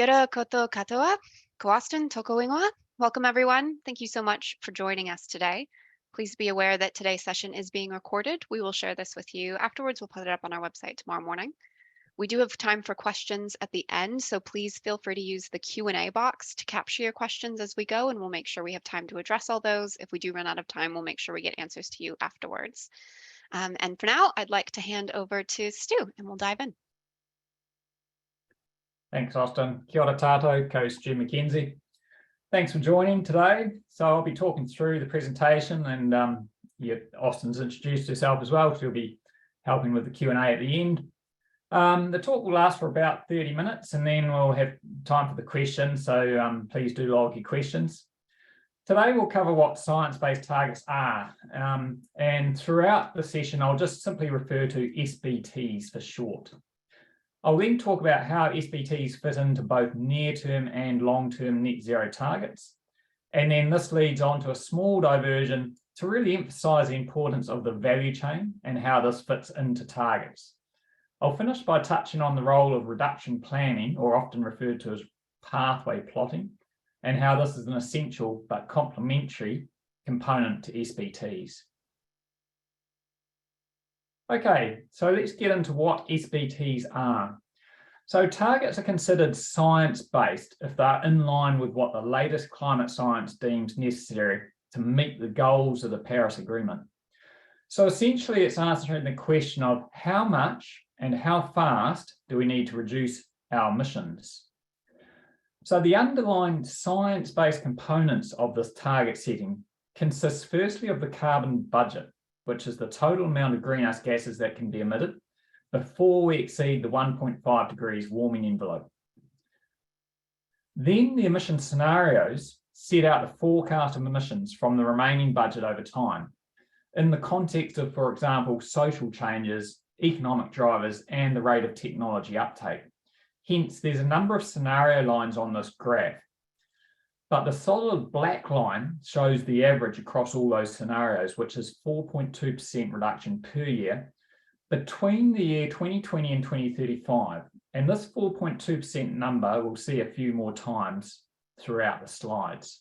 Kia ora koutou katoa, ko Austin, toko ingoa. Welcome, everyone. Thank you so much for joining us today. Please be aware that today's session is being recorded. We will share this with you afterwards. We'll put it up on our website tomorrow morning. We do have time for questions at the end, so please feel free to use the Q&A box to capture your questions as we go, and we'll make sure we have time to address all those. If we do run out of time, we'll make sure we get answers to you afterwards. And for now, I'd like to hand over to Stu, and we'll dive in. Thanks, Austin. Kia ora tātou, ko Stu McKenzie. Thanks for joining today. So I'll be talking through the presentation, and Austin's introduced herself as well. She'll be helping with the Q&A at the end. The talk will last for about 30 minutes, and then we'll have time for the questions. So please do log your questions. Today we'll cover what science-based targets are, and throughout the session I'll just simply refer to SBTs for short. I'll then talk about how SBTs fit into both near-term and long-term net zero targets. And then this leads on to a small diversion to really emphasise the importance of the value chain and how this fits into targets. I'll finish by touching on the role of reduction planning, or often referred to as pathway plotting, and how this is an essential but complementary component to SBTs. Okay, so let's get into what SBTs are. So targets are considered science-based if they're in line with what the latest climate science deems necessary to meet the goals of the Paris Agreement. So essentially it's answering the question of how much and how fast do we need to reduce our emissions. So the underlying science-based components of this target setting consists firstly of the carbon budget, which is the total amount of greenhouse gases that can be emitted before we exceed the 1.5 degrees warming envelope. Then the emission scenarios set out the forecast of emissions from the remaining budget over time in the context of, for example, social changes, economic drivers, and the rate of technology uptake. Hence, there's a number of scenario lines on this graph, but the solid black line shows the average across all those scenarios, which is 4.2% reduction per year between the year 2020 and 2035. And this 4.2% number we'll see a few more times throughout the slides.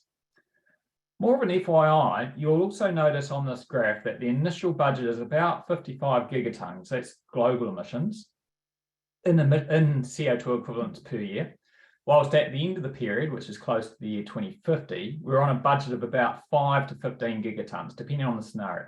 More of an FYI, you'll also notice on this graph that the initial budget is about 55 gigatons, that's global emissions, in CO2 equivalents per year. Whilst at the end of the period, which is close to the year 2050, we're on a budget of about 5 to 15 gigatons, depending on the scenario.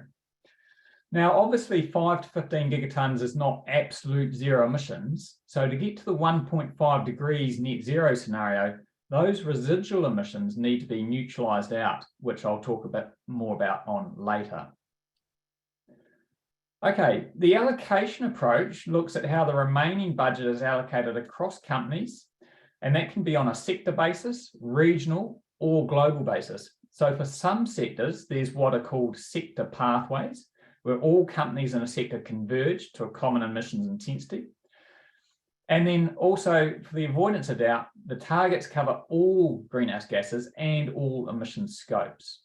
Now, obviously, 5 to 15 gigatons is not absolute zero emissions. So to get to the 1.5 degrees net zero scenario, those residual emissions need to be neutralised out, which I'll talk a bit more about on later. Okay, the allocation approach looks at how the remaining budget is allocated across companies, and that can be on a sector basis, regional, or global basis. So for some sectors, there's what are called sector pathways, where all companies in a sector converge to a common emissions intensity. And then also, for the avoidance of doubt, the targets cover all greenhouse gases and all emission scopes.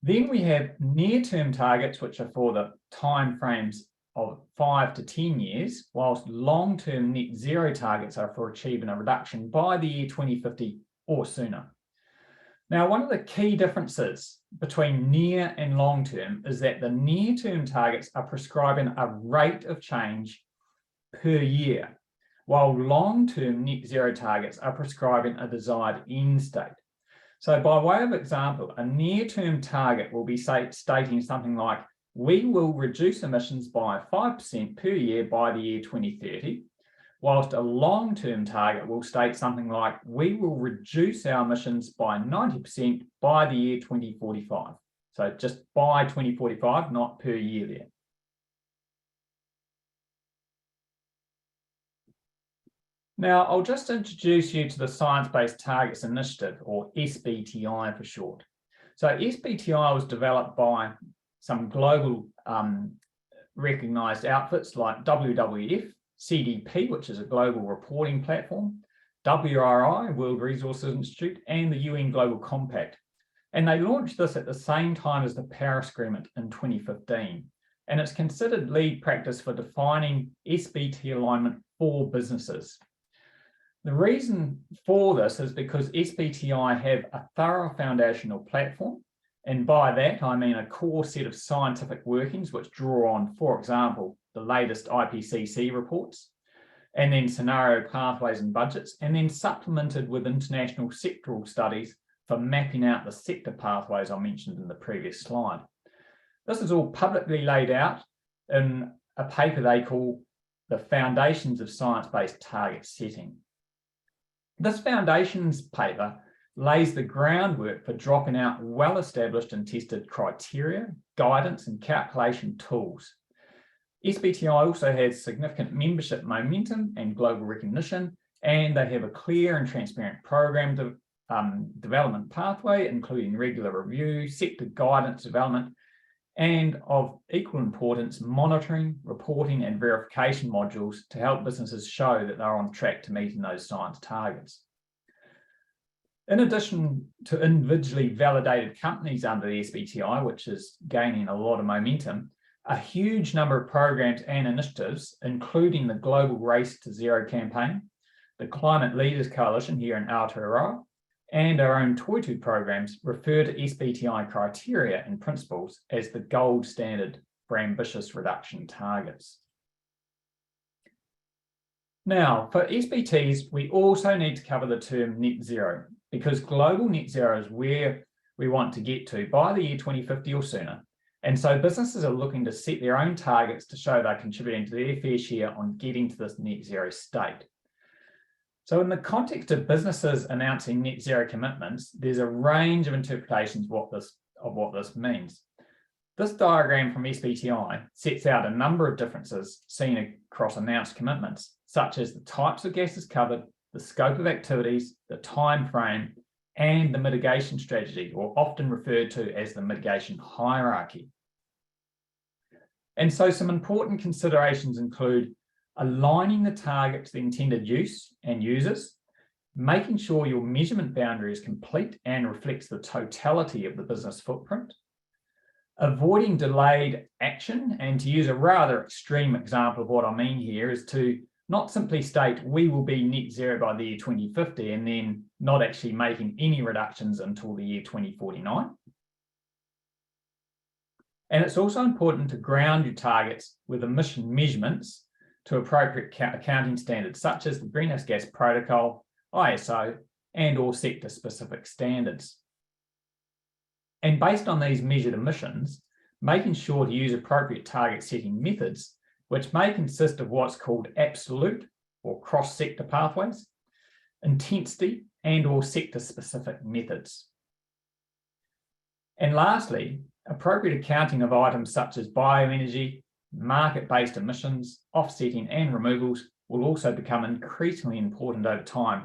Then we have near-term targets, which are for the timeframes of 5 to 10 years, whilst long-term net zero targets are for achieving a reduction by the year 2050 or sooner. Now, one of the key differences between near and long-term is that the near-term targets are prescribing a rate of change per year, while long-term net zero targets are prescribing a desired end state. So by way of example, a near-term target will be stating something like, we will reduce emissions by 5% per year by the year 2030, whilst a long-term target will state something like, we will reduce our emissions by 90% by the year 2045. So just by 2045, not per year there. Now, I'll just introduce you to the Science-Based Targets Initiative, or SBTI for short. So SBTI was developed by some global recognised outfits like WWF, CDP, which is a global reporting platform, WRI, World Resources Institute, and the UN Global Compact. And they launched this at the same time as the Paris Agreement in 2015. And it's considered lead practice for defining SBT alignment for businesses. The reason for this is because SBTI have a thorough foundational platform, and by that I mean a core set of scientific workings which draw on, for example, the latest IPCC reports, and then scenario pathways and budgets, and then supplemented with international sectoral studies for mapping out the sector pathways I mentioned in the previous slide. This is all publicly laid out in a paper they call the Foundations of Science-Based Target Setting. This foundations paper lays the groundwork for dropping out well-established and tested criteria, guidance, and calculation tools. SBTI also has significant membership momentum and global recognition, and they have a clear and transparent program development pathway, including regular review, sector guidance development, and of equal importance, monitoring, reporting, and verification modules to help businesses show that they're on track to meeting those science targets. In addition to individually validated companies under the SBTI, which is gaining a lot of momentum, a huge number of programs and initiatives, including the Global Race to Zero campaign, the Climate Leaders Coalition here in Aotearoa, and our own Toitū programs refer to SBTI criteria and principles as the gold standard for ambitious reduction targets. Now, for SBTs, we also need to cover the term net zero, because global net zero is where we want to get to by the year 2050 or sooner. And so businesses are looking to set their own targets to show they're contributing to their fair share on getting to this net zero state. So in the context of businesses announcing net zero commitments, there's a range of interpretations of what this means. This diagram from SBTI sets out a number of differences seen across announced commitments, such as the types of gases covered, the scope of activities, the time frame, and the mitigation strategy, or often referred to as the mitigation hierarchy. And so some important considerations include aligning the target to the intended use and users, making sure your measurement boundary is complete and reflects the totality of the business footprint, avoiding delayed action, and to use a rather extreme example of what I mean here is to not simply state we will be net zero by the year 2050 and then not actually making any reductions until the year 2049. And it's also important to ground your targets with emission measurements to appropriate accounting standards, such as the Greenhouse Gas Protocol, ISO, and or sector-specific standards. And based on these measured emissions, making sure to use appropriate target setting methods, which may consist of what's called absolute or cross-sector pathways, intensity, and or sector-specific methods. And lastly, appropriate accounting of items such as bioenergy, market-based emissions, offsetting, and removals will also become increasingly important over time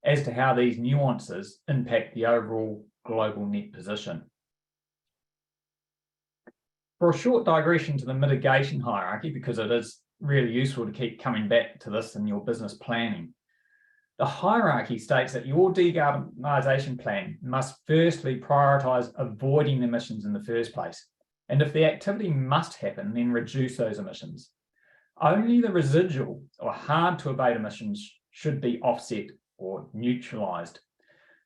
as to how these nuances impact the overall global net position. For a short digression to the mitigation hierarchy, because it is really useful to keep coming back to this in your business planning. The hierarchy states that your decarbonisation plan must firstly prioritise avoiding emissions in the first place. And if the activity must happen, then reduce those emissions. Only the residual or hard to abate emissions should be offset or neutralised.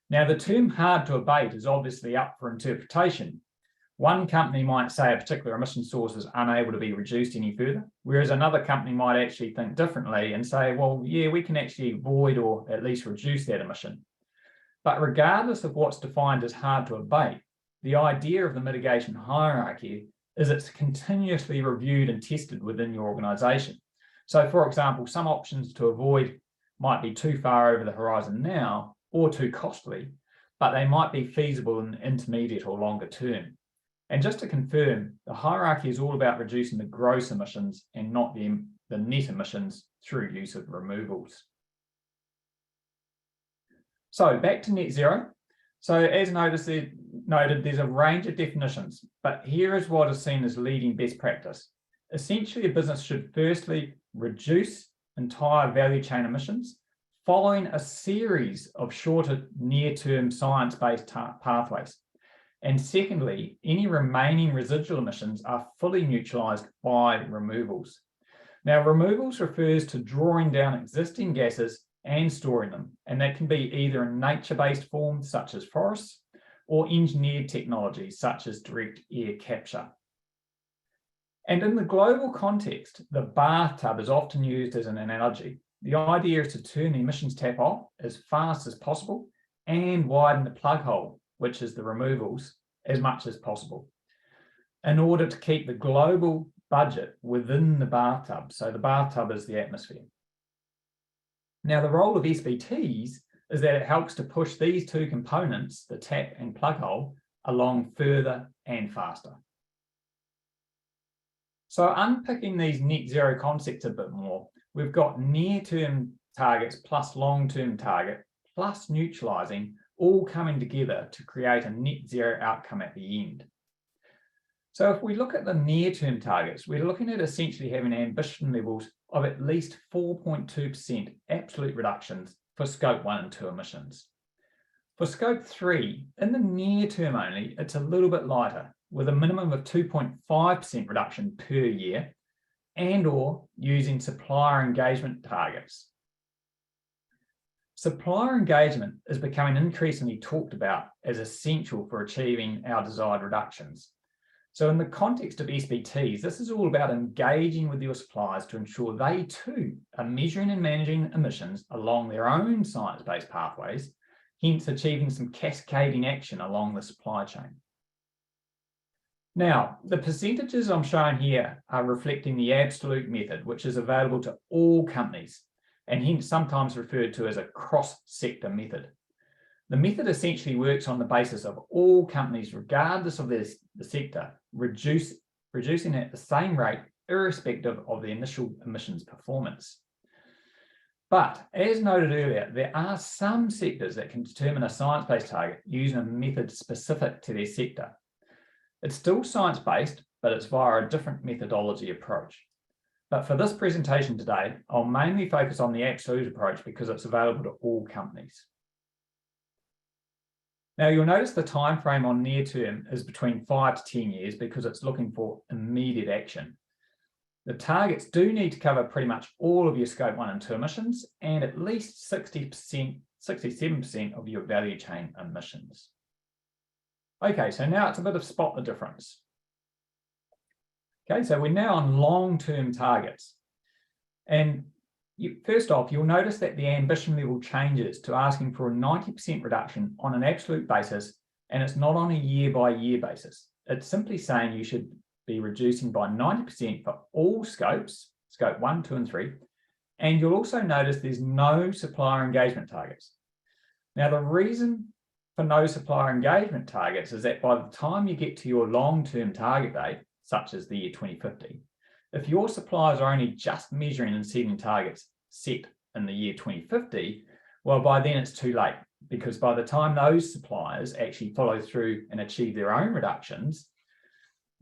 Now, the term hard to abate is obviously up for interpretation. One company might say a particular emission source is unable to be reduced any further, whereas another company might actually think differently and say, well, yeah, we can actually avoid or at least reduce that emission. But regardless of what's defined as hard to abate, the idea of the mitigation hierarchy is it's continuously reviewed and tested within your organisation. So, for example, some options to avoid might be too far over the horizon now or too costly, but they might be feasible in the intermediate or longer term. And just to confirm, the hierarchy is all about reducing the gross emissions and not the net emissions through use of removals. So back to net zero. So as noted, there's a range of definitions, but here is what is seen as leading best practice. Essentially, a business should firstly reduce entire value chain emissions following a series of shorter near-term science-based pathways. And secondly, any remaining residual emissions are fully neutralised by removals. Now, removals refers to drawing down existing gases and storing them, and that can be either in nature-based forms such as forests or engineered technologies such as direct air capture. And in the global context, the bathtub is often used as an analogy. The idea is to turn the emissions tap off as fast as possible and widen the plug hole, which is the removals, as much as possible, in order to keep the global budget within the bathtub. So the bathtub is the atmosphere. Now, the role of SBTs is that it helps to push these two components, the tap and plug hole, along further and faster. So unpicking these net zero concepts a bit more, we've got near-term targets plus long-term target plus neutralising all coming together to create a net zero outcome at the end. So if we look at the near-term targets, we're looking at essentially having ambition levels of at least 4.2% absolute reductions for Scope 1 and 2 emissions. For Scope 3, in the near term only, it's a little bit lighter, with a minimum of 2.5% reduction per year and or using supplier engagement targets. Supplier engagement is becoming increasingly talked about as essential for achieving our desired reductions. So in the context of SBTs, this is all about engaging with your suppliers to ensure they too are measuring and managing emissions along their own science-based pathways, hence achieving some cascading action along the supply chain. Now, the percentages I'm showing here are reflecting the absolute method, which is available to all companies, and hence sometimes referred to as a cross-sector method. The method essentially works on the basis of all companies, regardless of the sector, reducing at the same rate, irrespective of the initial emissions performance. But as noted earlier, there are some sectors that can determine a science-based target using a method specific to their sector. It's still science-based, but it's via a different methodology approach. But for this presentation today, I'll mainly focus on the absolute approach because it's available to all companies. Now, you'll notice the time frame on near term is between 5 to 10 years because it's looking for immediate action. The targets do need to cover pretty much all of your Scope 1 and 2 emissions and at least 67% of your value chain emissions. Okay, so now it's a bit of spot the difference. Okay, so we're now on long-term targets. And first off, you'll notice that the ambition level changes to asking for a 90% reduction on an absolute basis, and it's not on a year-by-year basis. It's simply saying you should be reducing by 90% for all scopes, Scope 1, 2, and 3, and you'll also notice there's no supplier engagement targets. Now, the reason for no supplier engagement targets is that by the time you get to your long-term target date, such as the year 2050, if your suppliers are only just measuring and setting targets set in the year 2050, well, by then it's too late, because by the time those suppliers actually follow through and achieve their own reductions,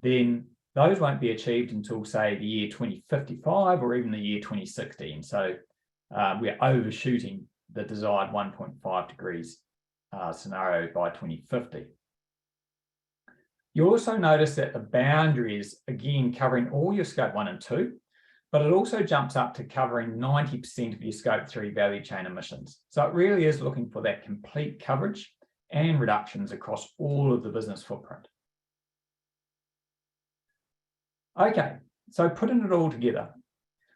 then those won't be achieved until, say, the year 2055 or even the year 2060. And so we're overshooting the desired 1.5 degrees scenario by 2050. You'll also notice that the boundary is, again, covering all your Scope 1 and 2, but it also jumps up to covering 90% of your Scope 3 value chain emissions. So it really is looking for that complete coverage and reductions across all of the business footprint. Okay, so putting it all together,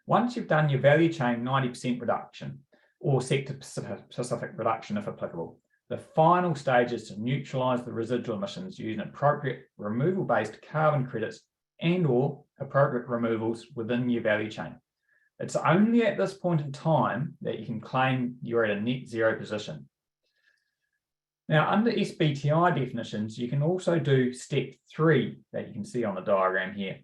once you've done your value chain 90% reduction or sector-specific reduction if applicable, the final stage is to neutralise the residual emissions using appropriate removal-based carbon credits and or appropriate removals within your value chain. It's only at this point in time that you can claim you're at a net zero position. Now, under SBTI definitions, you can also do step 3 that you can see on the diagram here,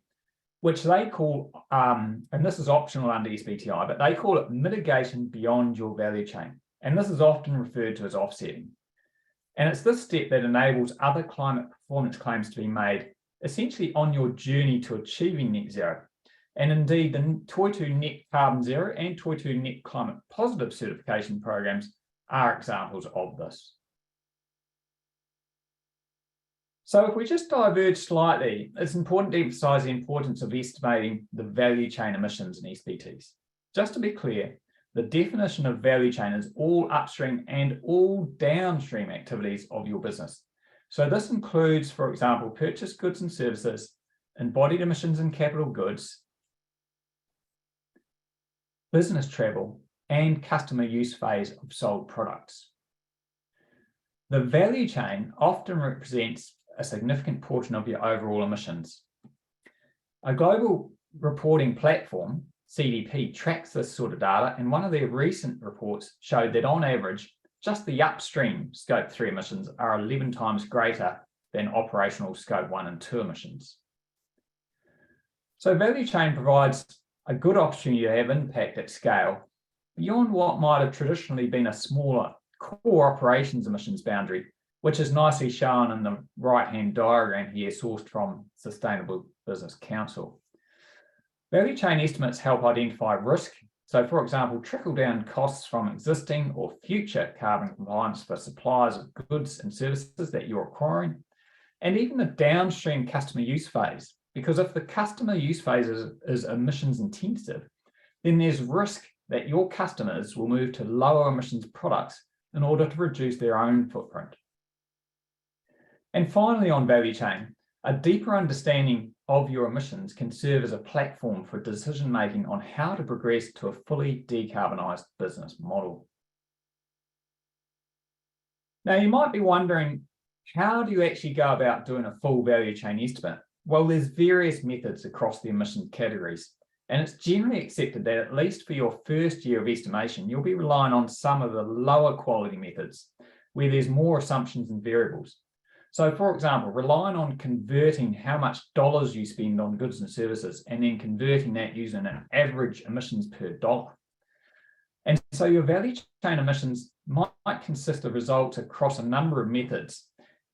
which they call, and this is optional under SBTI, but they call it mitigation beyond your value chain. And this is often referred to as offsetting. And it's this step that enables other climate performance claims to be made essentially on your journey to achieving net zero. And indeed, the Toitū Net Carbon Zero and Toitū Net Climate Positive certification programs are examples of this. So if we just diverge slightly, it's important to emphasise the importance of estimating the value chain emissions in SBTs. Just to be clear, the definition of value chain is all upstream and all downstream activities of your business. So this includes, for example, purchased goods and services, embodied emissions and capital goods, business travel, and customer use phase of sold products. The value chain often represents a significant portion of your overall emissions. A global reporting platform, CDP, tracks this sort of data, and one of their recent reports showed that on average, just the upstream Scope 3 emissions are 11 times greater than operational Scope 1 and 2 emissions. So value chain provides a good opportunity to have impact at scale beyond what might have traditionally been a smaller core operations emissions boundary, which is nicely shown in the right-hand diagram here, sourced from Sustainable Business Council. Value chain estimates help identify risk. So, for example, trickle-down costs from existing or future carbon compliance for suppliers of goods and services that you're acquiring, and even the downstream customer use phase. Because if the customer use phase is emissions intensive, then there's risk that your customers will move to lower emissions products in order to reduce their own footprint. And finally, on value chain, a deeper understanding of your emissions can serve as a platform for decision-making on how to progress to a fully decarbonised business model. Now, you might be wondering, how do you actually go about doing a full value chain estimate? Well, there's various methods across the emission categories, and it's generally accepted that at least for your first year of estimation, you'll be relying on some of the lower quality methods where there's more assumptions and variables. So, for example, relying on converting how much dollars you spend on goods and services and then converting that using an average emissions per dollar. And so your value chain emissions might consist of results across a number of methods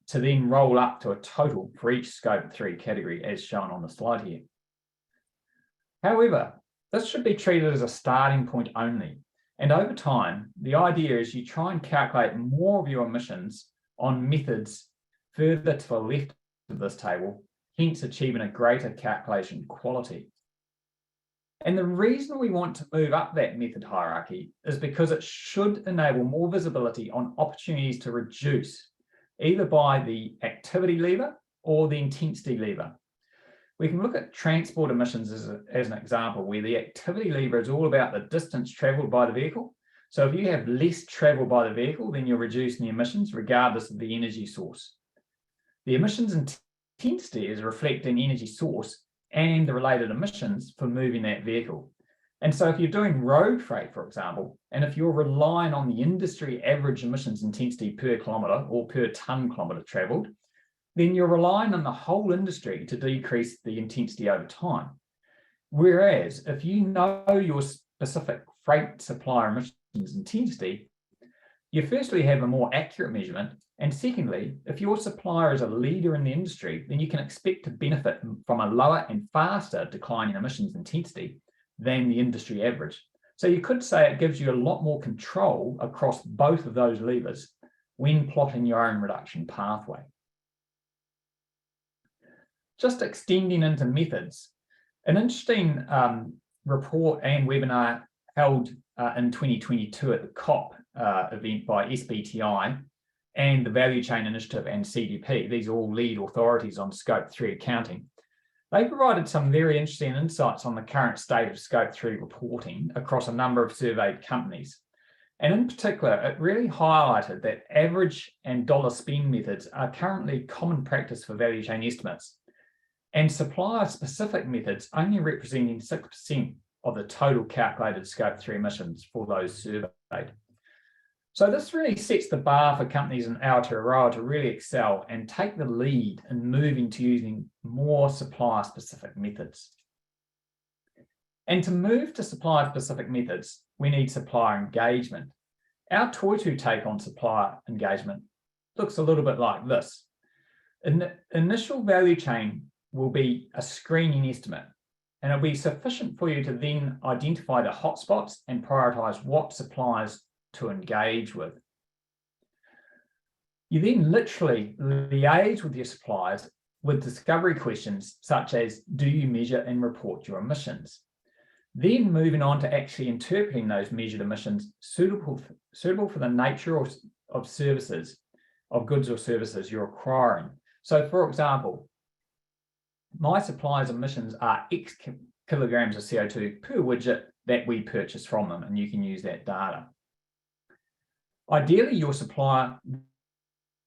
to then roll up to a total for each Scope 3 category as shown on the slide here. However, this should be treated as a starting point only. And over time, the idea is you try and calculate more of your emissions on methods further to the left of this table, hence achieving a greater calculation quality. And the reason we want to move up that method hierarchy is because it should enable more visibility on opportunities to reduce, either by the activity lever or the intensity lever. We can look at transport emissions as an example, where the activity lever is all about the distance travelled by the vehicle. So if you have less travel by the vehicle, then you're reducing the emissions regardless of the energy source. The emissions intensity is reflecting energy source and the related emissions for moving that vehicle. And so if you're doing road freight, for example, and if you're relying on the industry average emissions intensity per kilometre or per tonne kilometre travelled, then you're relying on the whole industry to decrease the intensity over time. Whereas if you know your specific freight supplier emissions intensity, you firstly have a more accurate measurement. And secondly, if your supplier is a leader in the industry, then you can expect to benefit from a lower and faster decline in emissions intensity than the industry average. So you could say it gives you a lot more control across both of those levers when plotting your own reduction pathway. Just extending into methods, an interesting report and webinar held in 2022 at the COP event by SBTI and the Value Chain Initiative and CDP. These are all lead authorities on Scope 3 accounting. They provided some very interesting insights on the current state of Scope 3 reporting across a number of surveyed companies. And in particular, it really highlighted that average and dollar spend methods are currently common practice for value chain estimates, and supplier-specific methods only representing 6% of the total calculated Scope 3 emissions for those surveyed. So this really sets the bar for companies in Aotearoa to really excel and take the lead in moving to using more supplier-specific methods. And to move to supplier-specific methods, we need supplier engagement. Our Toitū take on supplier engagement looks a little bit like this. Initial value chain will be a screening estimate, and it'll be sufficient for you to then identify the hotspots and prioritise what suppliers to engage with. You then literally liaise with your suppliers with discovery questions such as, do you measure and report your emissions? Then moving on to actually interpreting those measured emissions suitable for the nature of services, of goods or services you're acquiring. So for example, my supplier's emissions are X kilograms of CO2 per widget that we purchase from them, and you can use that data. Ideally, your supplier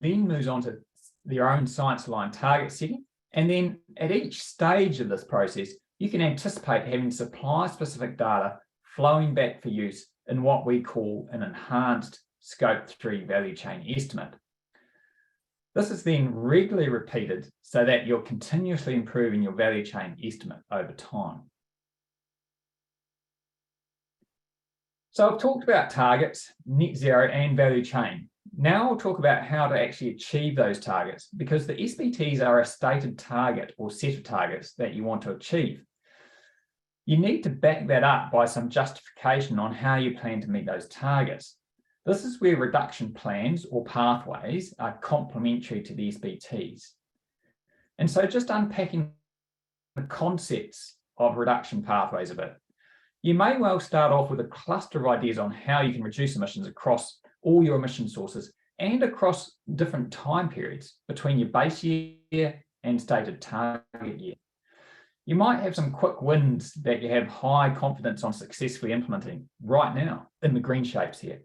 then moves on to their own science-aligned target setting, and then at each stage of this process, you can anticipate having supplier-specific data flowing back for use in what we call an enhanced Scope 3 value chain estimate. This is then regularly repeated so that you're continuously improving your value chain estimate over time. So I've talked about targets, net zero, and value chain. Now I'll talk about how to actually achieve those targets, because the SBTs are a stated target or set of targets that you want to achieve. You need to back that up by some justification on how you plan to meet those targets. This is where reduction plans or pathways are complementary to the SBTs. And so just unpacking the concepts of reduction pathways a bit. You may well start off with a cluster of ideas on how you can reduce emissions across all your emission sources and across different time periods between your base year and stated target year. You might have some quick wins that you have high confidence on successfully implementing right now in the green shapes here.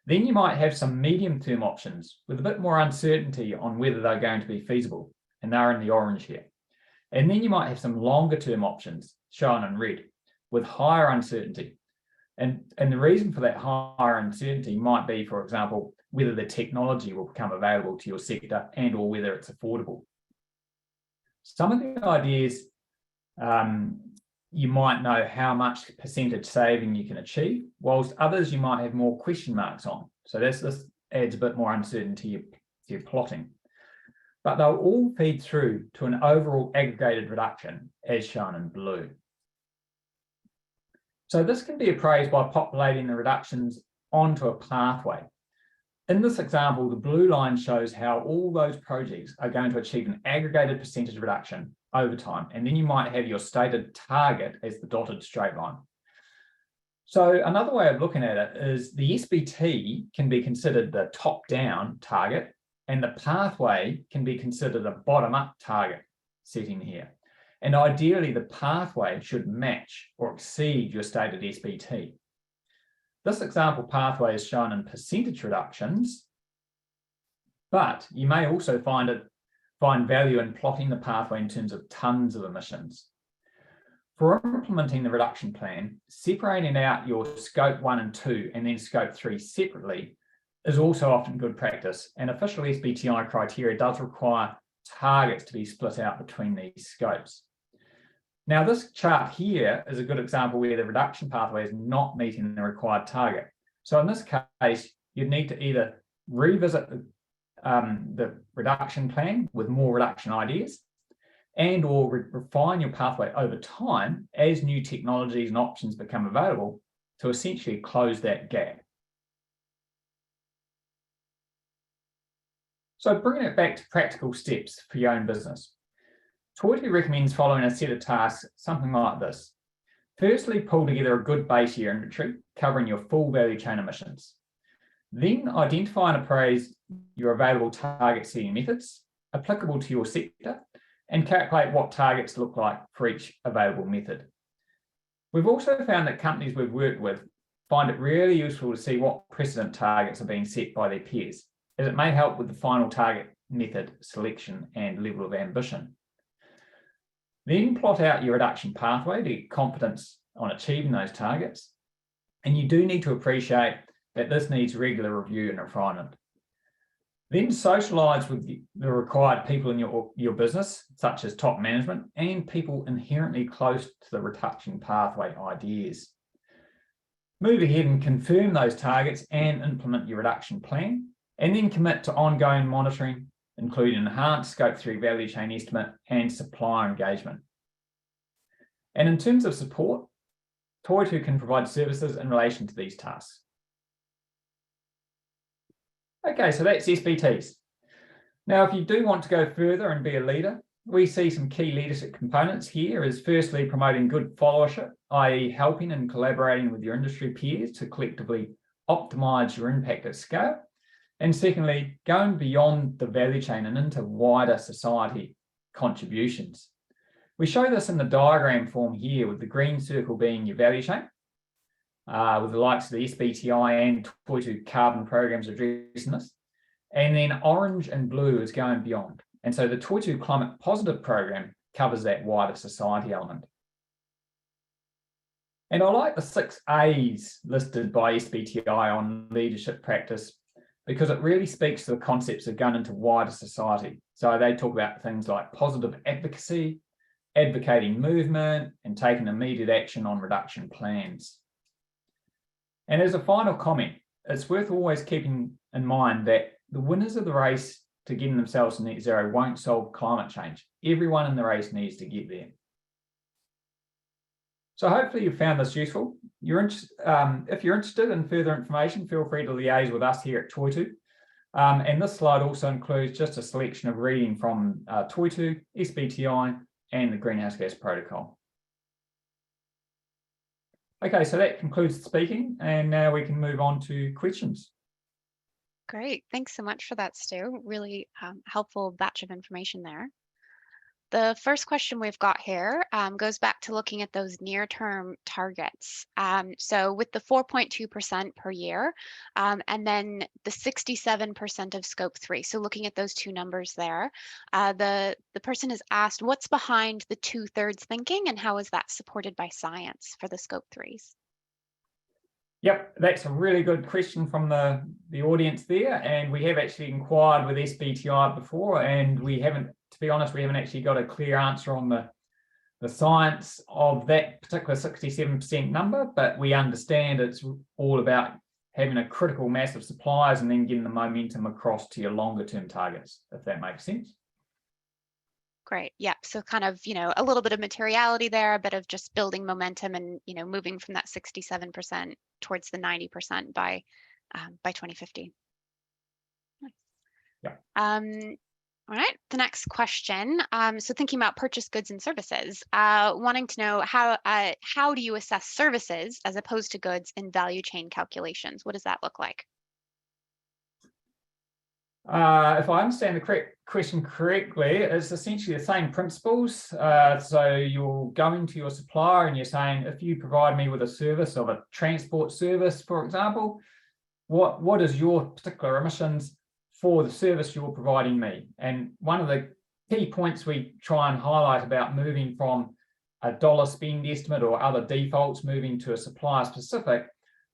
Then you might have some medium-term options with a bit more uncertainty on whether they're going to be feasible, and they're in the orange here. And then you might have some longer-term options shown in red with higher uncertainty. And the reason for that higher uncertainty might be, for example, whether the technology will become available to your sector and or whether it's affordable. Some of the ideas you might know how much percentage saving you can achieve, whilst others you might have more question marks on. So this adds a bit more uncertainty to your plotting. But they'll all feed through to an overall aggregated reduction as shown in blue. So this can be appraised by populating the reductions onto a pathway. In this example, the blue line shows how all those projects are going to achieve an aggregated percentage reduction over time. And then you might have your stated target as the dotted straight line. So another way of looking at it is the SBT can be considered the top-down target, and the pathway can be considered a bottom-up target setting here. And ideally, the pathway should match or exceed your stated SBT. This example pathway is shown in percentage reductions, but you may also find value in plotting the pathway in terms of tonnes of emissions. For implementing the reduction plan, separating out your scope 1 and 2 and then scope 3 separately is also often good practice, and official SBTI criteria does require targets to be split out between these scopes. Now, this chart here is a good example where the reduction pathway is not meeting the required target. So in this case, you'd need to either revisit the reduction plan with more reduction ideas and or refine your pathway over time as new technologies and options become available to essentially close that gap. So bringing it back to practical steps for your own business. Toitū recommends following a set of tasks, something like this. Firstly, pull together a good base year inventory covering your full value chain emissions. Then identify and appraise your available target setting methods applicable to your sector and calculate what targets look like for each available method. We've also found that companies we've worked with find it really useful to see what precedent targets are being set by their peers, as it may help with the final target method selection and level of ambition. Then plot out your reduction pathway to get confidence on achieving those targets. And you do need to appreciate that this needs regular review and refinement. Then socialise with the required people in your business, such as top management and people inherently close to the reduction pathway ideas. Move ahead and confirm those targets and implement your reduction plan, and then commit to ongoing monitoring, including enhanced Scope 3 value chain estimate and supplier engagement. And in terms of support, Toitū can provide services in relation to these tasks. Okay, so that's SBTs. Now, if you do want to go further and be a leader, we see some key leadership components here is firstly promoting good followership, i.e. helping and collaborating with your industry peers to collectively optimize your impact at scale. And secondly, going beyond the value chain and into wider society contributions. We show this in the diagram form here, with the green circle being your value chain, with the likes of the SBTI and Toitū carbon programs addressing this. And then orange and blue is going beyond. And so the Toitū Climate Positive program covers that wider society element. And I like the 6 A's listed by SBTI on leadership practice, because it really speaks to the concepts of going into wider society. So they talk about things like positive advocacy, advocating movement, and taking immediate action on reduction plans. And as a final comment, it's worth always keeping in mind that the winners of the race to getting themselves to net zero won't solve climate change. Everyone in the race needs to get there. So hopefully you found this useful. If you're interested in further information, feel free to liaise with us here at Toitū. And this slide also includes just a selection of reading from Toitū, SBTI, and the Greenhouse Gas Protocol. Okay, so that concludes the speaking, and now we can move on to questions. Great. Thanks so much for that, Stu. Really helpful batch of information there. The first question we've got here goes back to looking at those near-term targets. So with the 4.2% per year, and then the 67% of scope 3. So looking at those two numbers there, the person has asked, what's behind the 2/3 thinking, and how is that supported by science for the scope 3s? Yep, that's a really good question from the audience there. And we have actually inquired with SBTI before, and we haven't, to be honest, we haven't actually got a clear answer on the science of that particular 67% number, but we understand it's all about having a critical mass of suppliers and then getting the momentum across to your longer term targets, if that makes sense. Great. Yeah. So kind of, a little bit of materiality there, a bit of just building momentum and, moving from that 67% towards the 90% by 2050. Nice. Yeah. All right. The next question. So thinking about purchased goods and services, wanting to know how do you assess services as opposed to goods in value chain calculations? What does that look like? If I understand the question correctly, it's essentially the same principles. So you're going to your supplier and you're saying, if you provide me with a service of a transport service, for example, what is your particular emissions for the service you're providing me? And one of the key points we try and highlight about moving from a dollar spend estimate or other defaults moving to a supplier specific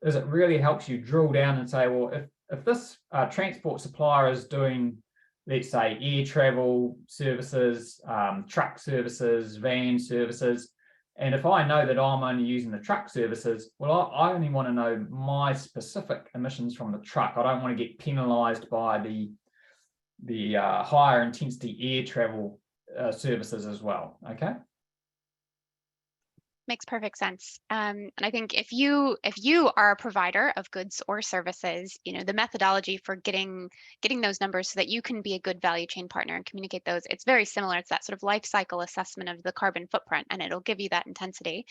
is it really helps you drill down and say, well, if this transport supplier is doing, let's say, air travel services, truck services, van services, and if I know that I'm only using the truck services, well, I only want to know my specific emissions from the truck. I don't want to get penalised by the higher intensity air travel services as well. Okay. Makes perfect sense. And I think if you are a provider of goods or services, the methodology for getting those numbers so that you can be a good value chain partner and communicate those, it's very similar. It's that sort of life cycle assessment of the carbon footprint, and it'll give you that intensity.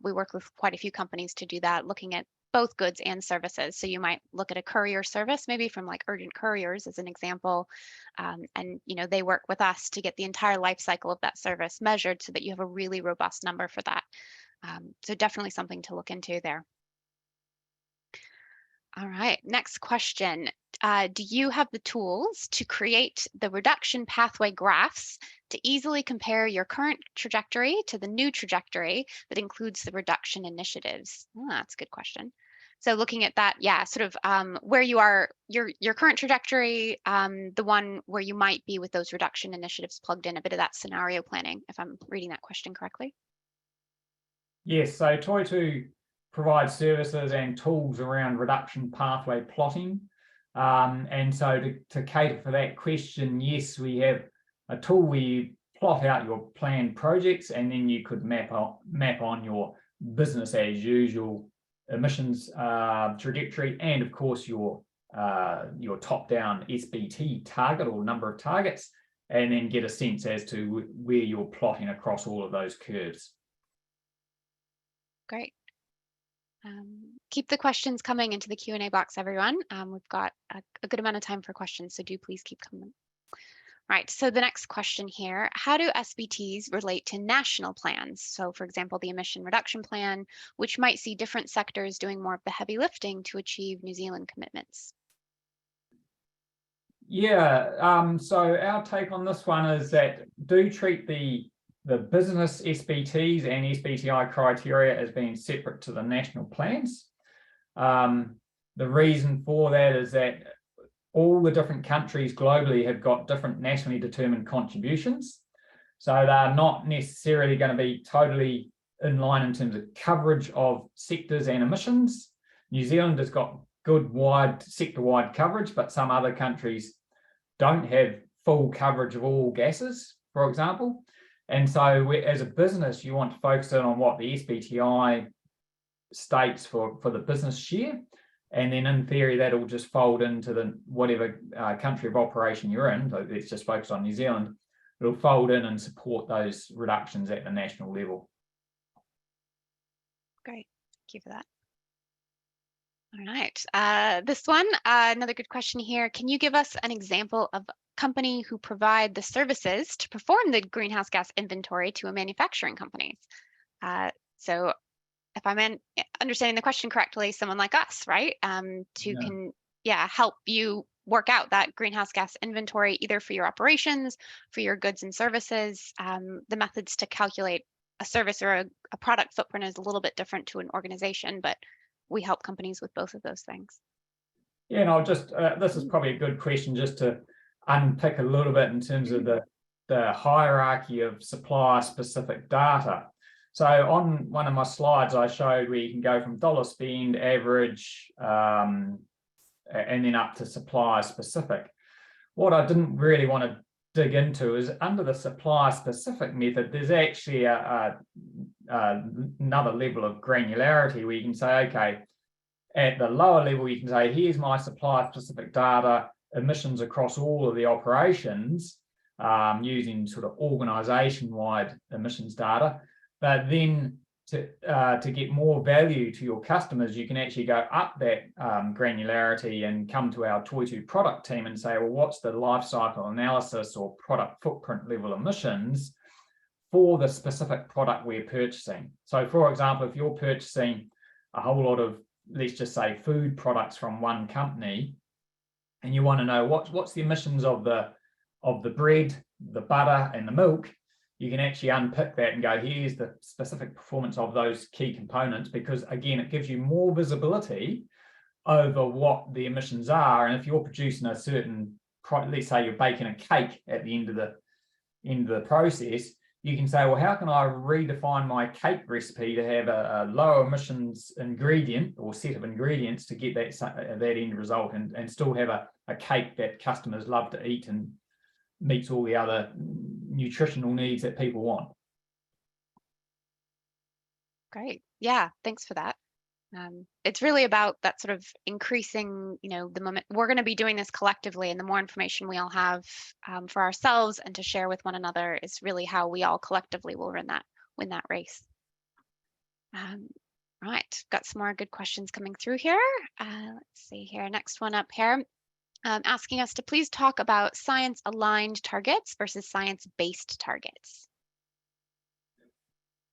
We work with quite a few companies to do that, looking at both goods and services. So you might look at a courier service, maybe from like Urgent Couriers as an example, and they work with us to get the entire life cycle of that service measured so that you have a really robust number for that. So definitely something to look into there. All right, next question. Do you have the tools to create the reduction pathway graphs to easily compare your current trajectory to the new trajectory that includes the reduction initiatives? Oh, that's a good question. So looking at that, yeah, sort of where you are, your current trajectory, the one where you might be with those reduction initiatives plugged in, a bit of that scenario planning, if I'm reading that question correctly. Yes, so Toitū provides services and tools around reduction pathway plotting. And so to cater for that question, yes, we have a tool where you plot out your planned projects, and then you could map on your business as usual emissions trajectory, and of course your top-down SBT target or number of targets, and then get a sense as to where you're plotting across all of those curves. Great. Keep the questions coming into the Q&A box, everyone. We've got a good amount of time for questions, so do please keep coming. Right, so the next question here, how do SBTs relate to national plans? So for example, the emission reduction plan, which might see different sectors doing more of the heavy lifting to achieve New Zealand commitments. Yeah, so our take on this one is that do treat the business SBTs and SBTI criteria as being separate to the national plans. The reason for that is that all the different countries globally have got different nationally determined contributions. So they're not necessarily going to be totally in line in terms of coverage of sectors and emissions. New Zealand has got good sector-wide coverage, but some other countries don't have full coverage of all gases, for example. And so as a business, you want to focus in on what the SBTI states for the business share. And then in theory, that'll just fold into the whatever country of operation you're in. So let's just focus on New Zealand. It'll fold in and support those reductions at the national level. Great, thank you for that. All right, this one, another good question here. Can you give us an example of a company who provide the services to perform the greenhouse gas inventory to a manufacturing company? So if I'm understanding the question correctly, someone like us, right? Help you work out that greenhouse gas inventory, either for your operations, for your goods and services. The methods to calculate a service or a product footprint is a little bit different to an organization, but we help companies with both of those things. Yeah, and I'll just, this is probably a good question just to unpick a little bit in terms of the hierarchy of supplier-specific data. So on one of my slides, I showed where you can go from dollar spend, average, and then up to supplier-specific. What I didn't really want to dig into is under the supplier-specific method, there's actually another level of granularity where you can say, okay, at the lower level, you can say, here's my supplier-specific data, emissions across all of the operations, using sort of organization-wide emissions data. But then to get more value to your customers, you can actually go up that granularity and come to our Toitū product team and say, well, what's the life cycle analysis or product footprint level emissions for the specific product we're purchasing? So for example, if you're purchasing a whole lot of, let's just say, food products from one company, and you want to know what's the emissions of the bread, the butter, and the milk, you can actually unpick that and go, here's the specific performance of those key components, because again, it gives you more visibility over what the emissions are. And if you're producing a certain, let's say you're baking a cake at the end of the process, you can say, well, how can I redefine my cake recipe to have a lower emissions ingredient or set of ingredients to get that end result and still have a cake that customers love to eat and meets all the other nutritional needs that people want. Great. Yeah, thanks for that. It's really about that sort of increasing, the moment we're going to be doing this collectively, and the more information we all have for ourselves and to share with one another is really how we all collectively will win that race. Right, got some more good questions coming through here. Let's see here. Next one up here. Asking us to please talk about science-aligned targets versus science-based targets.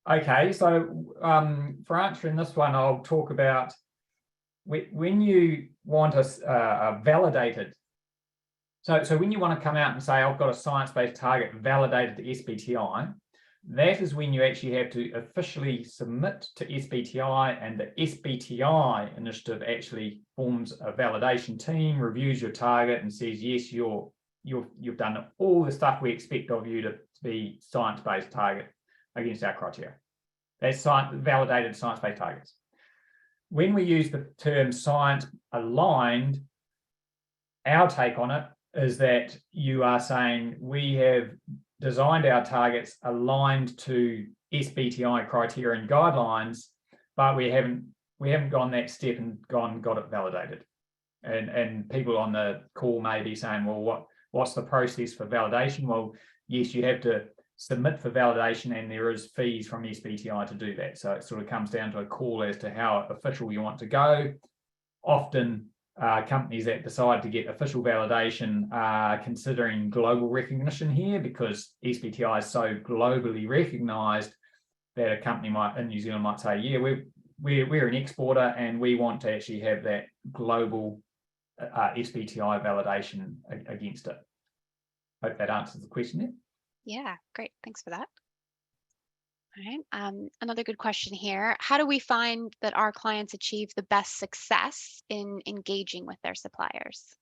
Okay, so for answering this one, I'll talk about when you want a validated. So when you want to come out and say, I've got a science-based target validated to SBTI, that is when you actually have to officially submit to SBTI, and the SBTI initiative actually forms a validation team, reviews your target and says, yes, you've done all the stuff we expect of you to be science-based target against our criteria. That's validated science-based targets. When we use the term science-aligned, our take on it is that you are saying we have designed our targets aligned to SBTI criteria and guidelines, but we haven't gone that step and got it validated. And people on the call may be saying, well, what's the process for validation? Well, yes, you have to submit for validation, and there is fees from SBTI to do that. So it sort of comes down to a call as to how official you want to go. Often companies that decide to get official validation are considering global recognition here, because SBTI is so globally recognized that a company in New Zealand might say, yeah, we're an exporter and we want to actually have that global SBTI validation against it. Hope that answers the question there. Yeah, great. Thanks for that. All right. Another good question here. How do we find that our clients achieve the best success in engaging with their suppliers?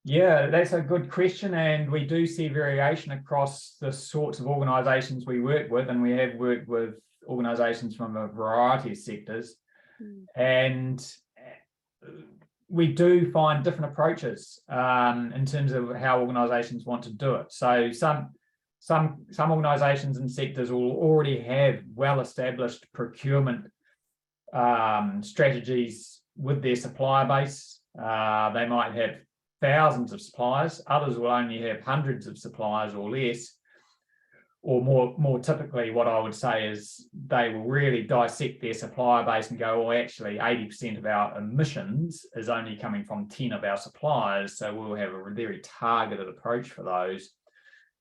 Yeah, that's a good question. And we do see variation across the sorts of organisations we work with. And we have worked with organisations from a variety of sectors. And we do find different approaches in terms of how organisations want to do it. So some organisations and sectors will already have well-established procurement strategies with their supplier base. They might have thousands of suppliers. Others will only have hundreds of suppliers or less. Or more typically, what I would say is they will really dissect their supplier base and go, well, actually 80% of our emissions is only coming from 10 of our suppliers. So we'll have a very targeted approach for those.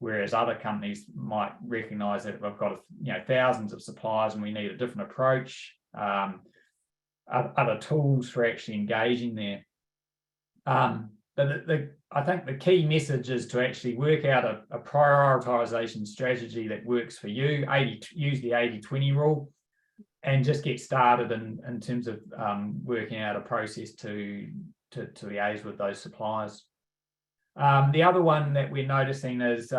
Whereas other companies might recognise that we've got thousands of suppliers and we need a different approach, other tools for actually engaging there. But I think the key message is to actually work out a prioritisation strategy that works for you. Use the 80-20 rule, and just get started in terms of working out a process to liaise with those suppliers. The other one that we're noticing is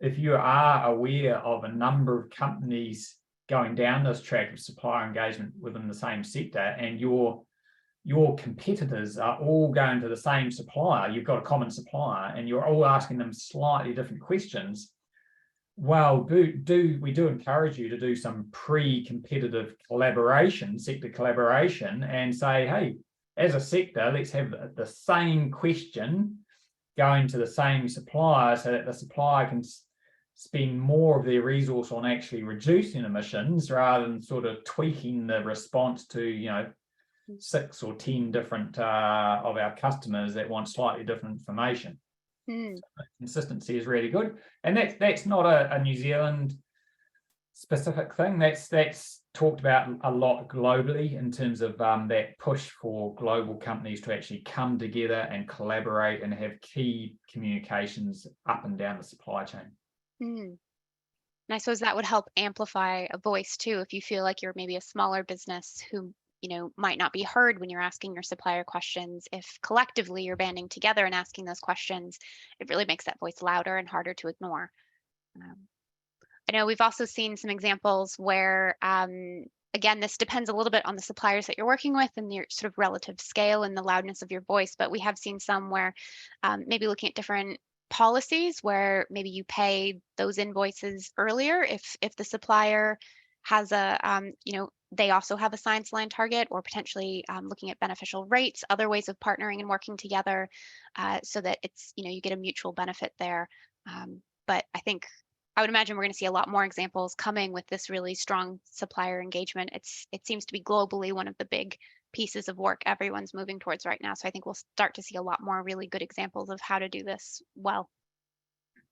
if you are aware of a number of companies going down this track of supplier engagement within the same sector, and your competitors are all going to the same supplier, you've got a common supplier, and you're all asking them slightly different questions, well, we do encourage you to do some pre-competitive collaboration, sector collaboration, and say, hey, as a sector, let's have the same question going to the same supplier so that the supplier can spend more of their resource on actually reducing emissions rather than sort of tweaking the response to, 6 or 10 different of our customers that want slightly different information. Consistency is really good, and that's not a New Zealand specific thing. That's talked about a lot globally in terms of that push for global companies to actually come together and collaborate and have key communications up and down the supply chain. And I suppose that would help amplify a voice too, if you feel like you're maybe a smaller business who might not be heard when you're asking your supplier questions. If collectively you're banding together and asking those questions, it really makes that voice louder and harder to ignore. I know we've also seen some examples where, again, this depends a little bit on the suppliers that you're working with and your sort of relative scale and the loudness of your voice, but we have seen some where maybe looking at different policies where maybe you pay those invoices earlier if the supplier has they also have a science line target, or potentially looking at beneficial rates, other ways of partnering and working together so that it's, you get a mutual benefit there. But I would imagine we're going to see a lot more examples coming with this really strong supplier engagement. It seems to be globally one of the big pieces of work everyone's moving towards right now. So I think we'll start to see a lot more really good examples of how to do this well.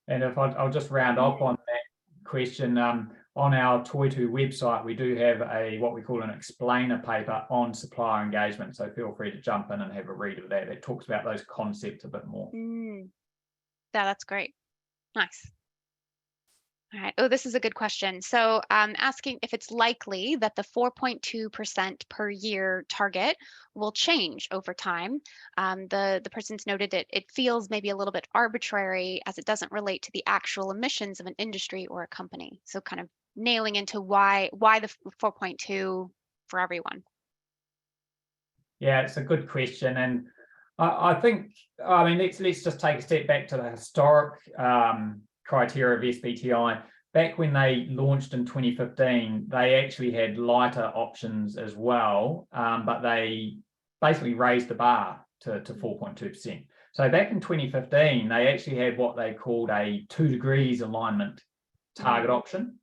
And if I'll just round off on that question, on our Toitū website, we do have what we call an explainer paper on supplier engagement. So feel free to jump in and have a read of that. It talks about those concepts a bit more. Yeah, that's great. Nice. All right. Oh, this is a good question. So asking if it's likely that the 4.2% per year target will change over time. The person's noted that it feels maybe a little bit arbitrary as it doesn't relate to the actual emissions of an industry or a company. So kind of nailing into why the 4.2 for everyone. Yeah, it's a good question. And I think, let's just take a step back to the historic criteria of SBTI. Back when they launched in 2015, they actually had lighter options as well, but they basically raised the bar to 4.2%. So back in 2015, they actually had what they called a 2 degrees alignment target option.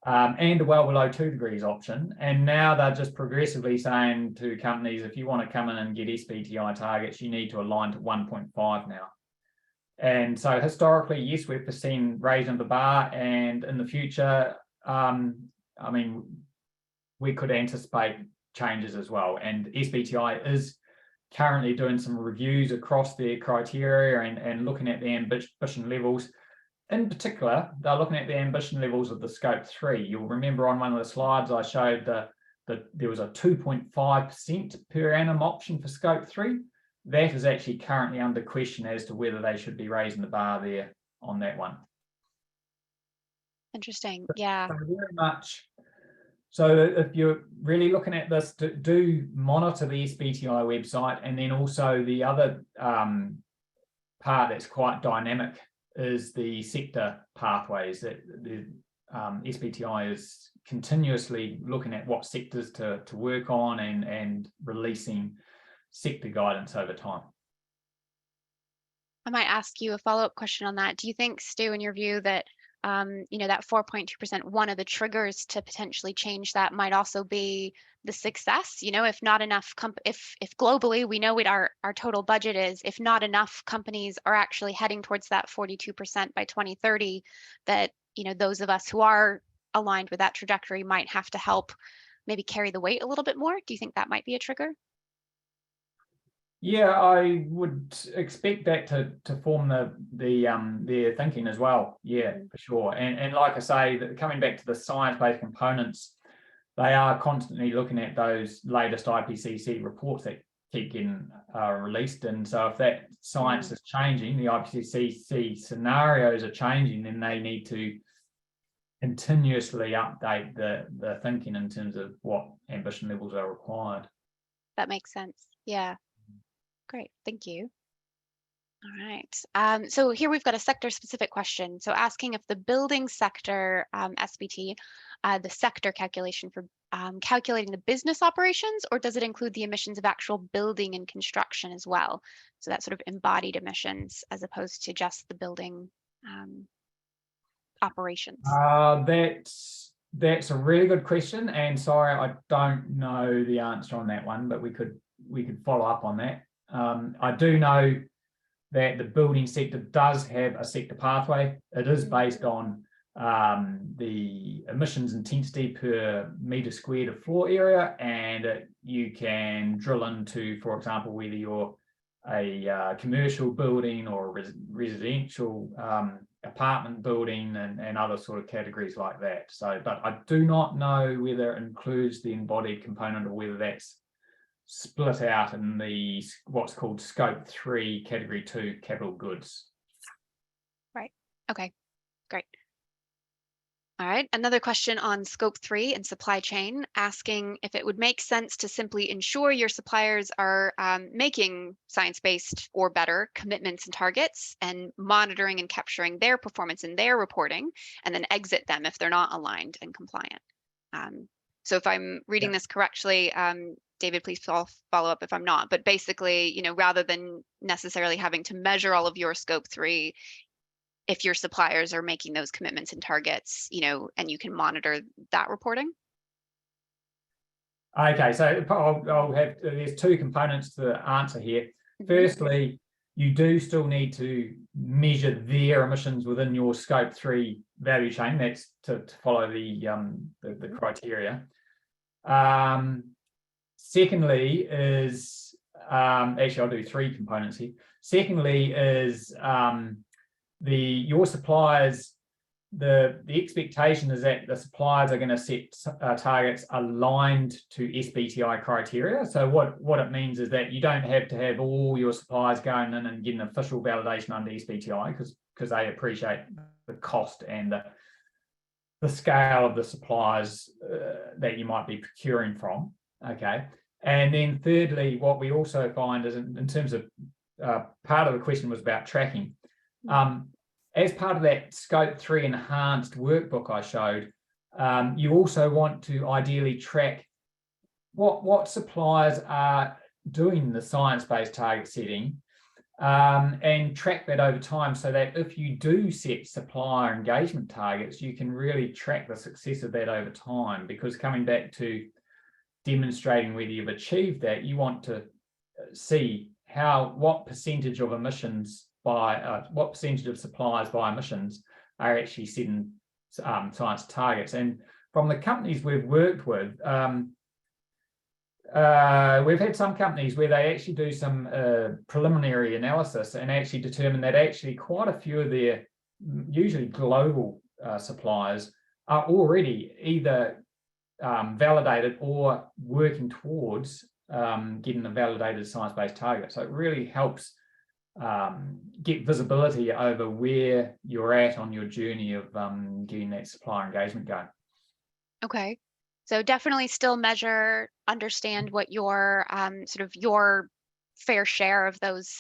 And a well below 2 degrees option. And now they're just progressively saying to companies, if you want to come in and get SBTI targets, you need to align to 1.5 now. And so historically, yes, we've seen raising the bar, and in the future, I mean, we could anticipate changes as well. And SBTI is currently doing some reviews across their criteria and looking at the ambition levels. In particular, they're looking at the ambition levels of the scope 3. You'll remember on one of the slides I showed that there was a 2.5% per annum option for scope 3. That is actually currently under question as to whether they should be raising the bar there on that one. Interesting. Yeah. So very much. So if you're really looking at this, do monitor the SBTI website, and then also the other part that's quite dynamic is the sector pathways. That the SBTI is continuously looking at what sectors to work on and releasing sector guidance over time. I might ask you a follow-up question on that. Do you think, Stu, in your view, that that 4.2%, one of the triggers to potentially change that might also be the success? If not enough, if globally we know what our total budget is, if not enough companies are actually heading towards that 42% by 2030, that those of us who are aligned with that trajectory might have to help maybe carry the weight a little bit more. Do you think that might be a trigger? Yeah, I would expect that to form their thinking as well. Yeah, for sure. And like I say, coming back to the science-based components, they are constantly looking at those latest IPCC reports that keep getting released. And so if that science is changing, the IPCC scenarios are changing, then they need to continuously update the thinking in terms of what ambition levels are required. That makes sense. Yeah. Great, thank you. All right, so here we've got a sector-specific question. So asking if the building sector SBT, the sector calculation for calculating the business operations, or does it include the emissions of actual building and construction as well? So that sort of embodied emissions as opposed to just the building operations. That's a really good question, and sorry, I don't know the answer on that one, but we could follow up on that. I do know that the building sector does have a sector pathway. It is based on the emissions intensity per metre squared of floor area, and you can drill into, for example, whether you're a commercial building or a residential apartment building and other sort of categories like that. So, but I do not know whether it includes the embodied component or whether that's split out in the what's called scope 3 category 2 capital goods. Right. Okay, great. All right, another question on scope 3 and supply chain, asking if it would make sense to simply ensure your suppliers are making science-based or better commitments and targets, and monitoring and capturing their performance in their reporting, and then exit them if they're not aligned and compliant. So if I'm reading this correctly, David, please follow up if I'm not, but basically, rather than necessarily having to measure all of your scope 3, if your suppliers are making those commitments and targets, and you can monitor that reporting. Okay, so I'll have, there's two components to the answer here. Firstly, you do still need to measure their emissions within your scope 3 value chain. That's to follow the criteria. Secondly is, actually I'll do 3 components here. Secondly is your suppliers, the expectation is that the suppliers are going to set targets aligned to SBTI criteria. So what it means is that you don't have to have all your suppliers going in and getting official validation under SBTI because they appreciate the cost and the scale of the suppliers that you might be procuring from. Okay. And then thirdly, what we also find is in terms of part of the question was about tracking. As part of that scope 3 enhanced workbook I showed, you also want to ideally track what suppliers are doing the science-based target setting and track that over time, so that if you do set supplier engagement targets, you can really track the success of that over time. Because coming back to demonstrating whether you've achieved that, you want to see what percentage of emissions by what percentage of suppliers by emissions are actually setting science targets. And from the companies we've worked with, we've had some companies where they actually do some preliminary analysis and actually determine that actually quite a few of their usually global suppliers are already either validated or working towards getting a validated science-based target. So it really helps get visibility over where you're at on your journey of getting that supplier engagement going. Okay. So definitely still measure, understand what your sort of your fair share of those,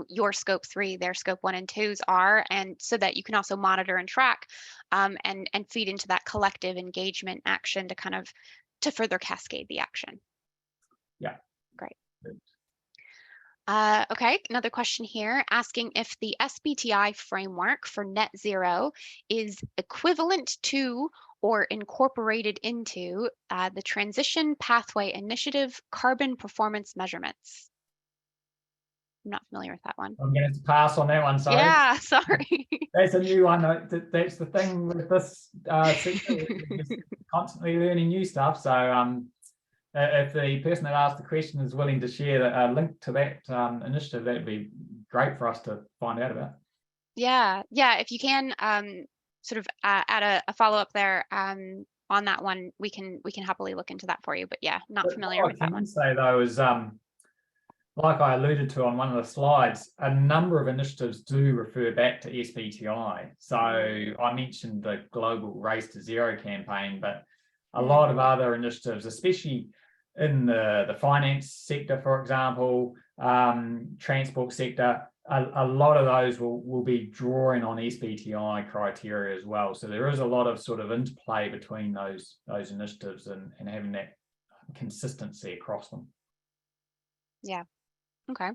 your scope 3, their scope 1 and 2s are, and so that you can also monitor and track and feed into that collective engagement action to further cascade the action. Yeah. Great. Okay, another question here asking if the SBTI framework for net zero is equivalent to or incorporated into the Transition Pathway Initiative carbon performance measurements. I'm not familiar with that one. I'm going to pass on that one, sorry. Yeah, sorry. That's a new one. That's the thing with this sector. We're just constantly learning new stuff. So if the person that asked the question is willing to share a link to that initiative, that'd be great for us to find out about. Yeah, if you can sort of add a follow-up there on that one, we can happily look into that for you. But yeah, not familiar with that one. What I can say though is, like I alluded to on one of the slides, a number of initiatives do refer back to SBTI. So I mentioned the Global Race to Zero campaign, but a lot of other initiatives, especially in the finance sector, for example, transport sector, a lot of those will be drawing on SBTI criteria as well. So there is a lot of sort of interplay between those initiatives and having that consistency across them. Yeah. Okay.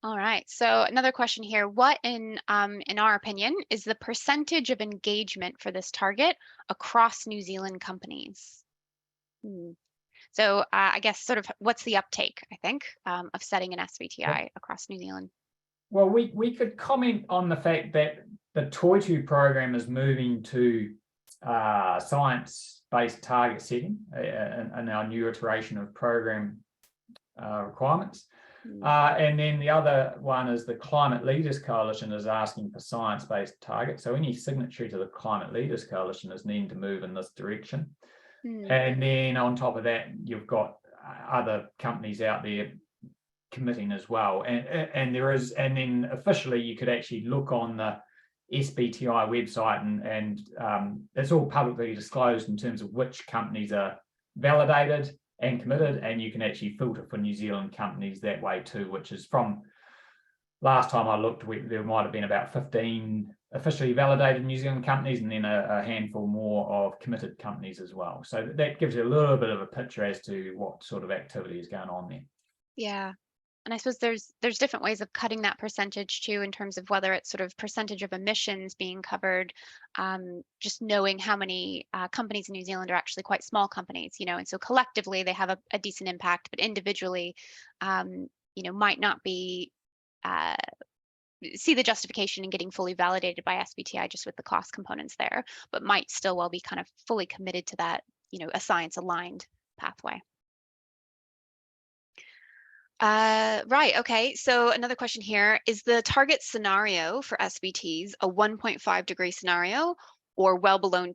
All right. So another question here: what, in our opinion, is the percentage of engagement for this target across New Zealand companies? So I guess sort of what's the uptake, I think, of setting an SBTI across New Zealand? Well, we could comment on the fact that the Toitū program is moving to science-based target setting in our new iteration of program requirements. And then the other one is the Climate Leaders Coalition is asking for science-based targets. So any signatory to the Climate Leaders Coalition is needing to move in this direction. And then on top of that, you've got other companies out there committing as well. And then officially you could actually look on the SBTI website and it's all publicly disclosed in terms of which companies are validated and committed, and you can actually filter for New Zealand companies that way too, which is from last time I looked, there might have been about 15 officially validated New Zealand companies and then a handful more of committed companies as well. So that gives you a little bit of a picture as to what sort of activity is going on there. Yeah. And I suppose there's different ways of cutting that percentage too, in terms of whether it's sort of percentage of emissions being covered, just knowing how many companies in New Zealand are actually quite small companies, and so collectively they have a decent impact, but individually, might not be see the justification in getting fully validated by SBTI just with the cost components there, but might still well be kind of fully committed to that, a science-aligned pathway. Right, okay, so another question here: is the target scenario for SBTs a 1.5 degree scenario or well below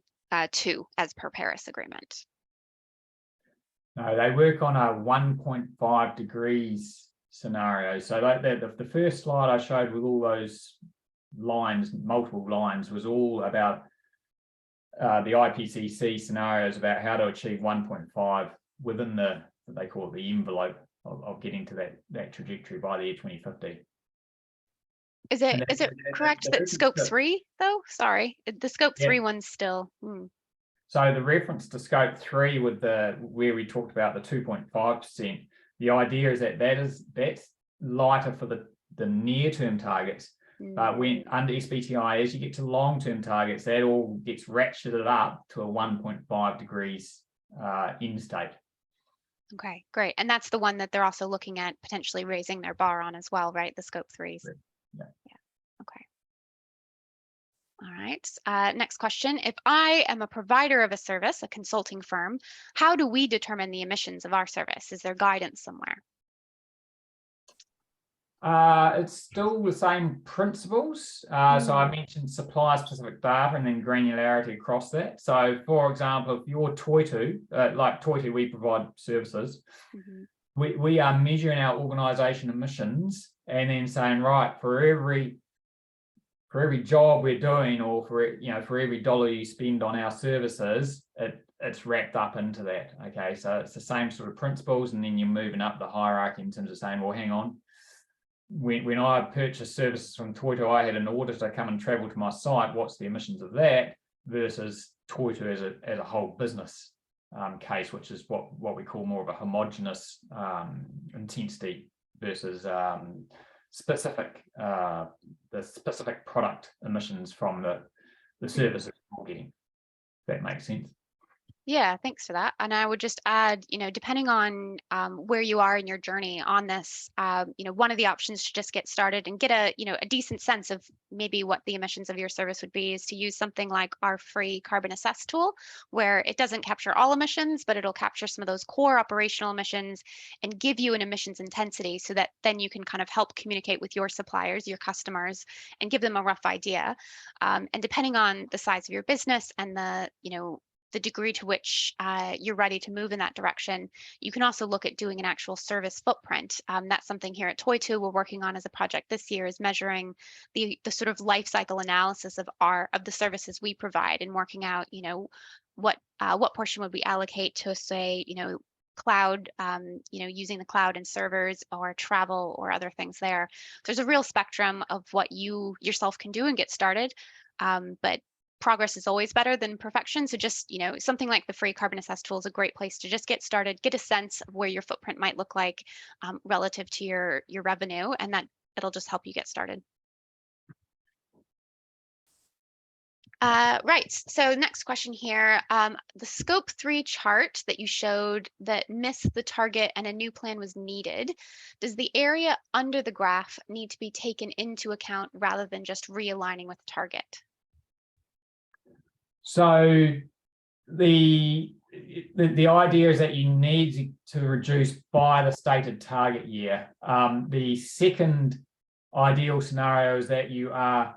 2 as per Paris Agreement? No, they work on a 1.5 degrees scenario. So the first slide I showed with all those lines, multiple lines, was all about the IPCC scenarios about how to achieve 1.5 within they call it the envelope of getting to that trajectory by the year 2050. Is it correct that scope 3 though? Sorry, the scope 3 one's still. So the reference to scope 3 with where we talked about the 2.5%, the idea is that that's lighter for the near-term targets. But when under SBTI, as you get to long-term targets, that all gets ratcheted up to a 1.5 degrees end state. Okay, great. And that's the one that they're also looking at potentially raising their bar on as well, right? The scope 3s. Yeah. Okay. All right. Next question. If I am a provider of a service, a consulting firm, how do we determine the emissions of our service? Is there guidance somewhere? It's still the same principles. So I mentioned supplier specific data and then granularity across that. So for example, if you're Toitū, like Toitū, we provide services. We are measuring our organization emissions and then saying, right, for every job we're doing, or for every dollar you spend on our services, it's wrapped up into that. Okay, so it's the same sort of principles, and then you're moving up the hierarchy in terms of saying, well, hang on. When I purchased services from Toitū, I had an auditor come and travel to my site. What's the emissions of that versus Toitū as a whole business case, which is what we call more of a homogenous intensity versus the specific product emissions from the services we're getting. If that makes sense. Yeah, thanks for that. And I would just add, depending on where you are in your journey on this, one of the options to just get started and get a decent sense of maybe what the emissions of your service would be is to use something like our free carbon assess tool, where it doesn't capture all emissions, but it'll capture some of those core operational emissions and give you an emissions intensity so that then you can kind of help communicate with your suppliers, your customers, and give them a rough idea. And depending on the size of your business and the degree to which you're ready to move in that direction, you can also look at doing an actual service footprint. That's something here at Toitū we're working on as a project this year, is measuring the sort of life cycle analysis of the services we provide and working out, what portion would we allocate to, say, cloud, using the cloud and servers, or travel, or other things there. There's a real spectrum of what you yourself can do and get started, but progress is always better than perfection. So just, something like the free carbon assess tool is a great place to just get started, get a sense of where your footprint might look like relative to your revenue, and that it'll just help you get started. Right, so next question here. The scope 3 chart that you showed that missed the target and a new plan was needed. Does the area under the graph need to be taken into account rather than just realigning with the target? So the idea is that you need to reduce by the stated target year. The second ideal scenario is that you are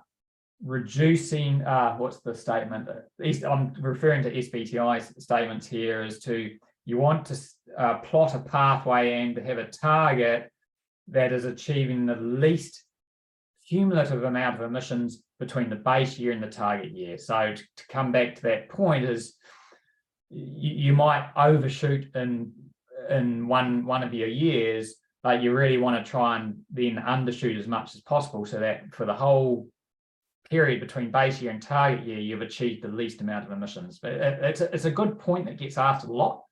reducing, what's the statement? I'm referring to SBTI statements here, as to you want to plot a pathway and to have a target that is achieving the least cumulative amount of emissions between the base year and the target year. So to come back to that point is you might overshoot in one of your years, but you really want to try and then undershoot as much as possible, so that for the whole period between base year and target year, you've achieved the least amount of emissions. But it's a good point that gets asked a lot,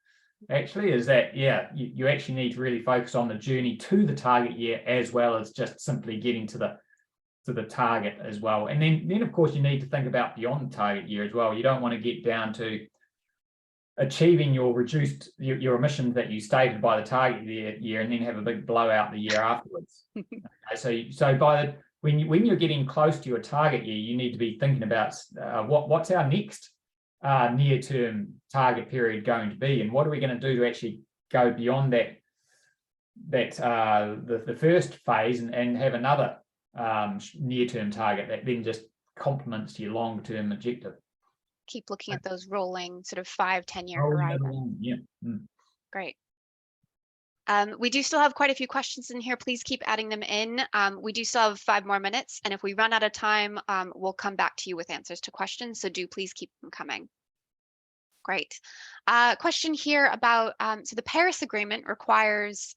actually, is that, you actually need to really focus on the journey to the target year, as well as just simply getting to the target as well. And then of course you need to think about beyond the target year as well. You don't want to get down to achieving your your emissions that you stated by the target year and then have a big blowout the year afterwards. Okay, so when you're getting close to your target year, you need to be thinking about what's our next near-term target period going to be, and what are we going to do to actually go beyond that the first phase and have another near-term target that then just complements your long-term objective. Keep looking at those rolling sort of 5-10 year horizon. Yeah. Great. We do still have quite a few questions in here. Please keep adding them in. We do still have 5 more minutes, and if we run out of time, we'll come back to you with answers to questions, so do please keep them coming. Great. Question here about, so the Paris Agreement requires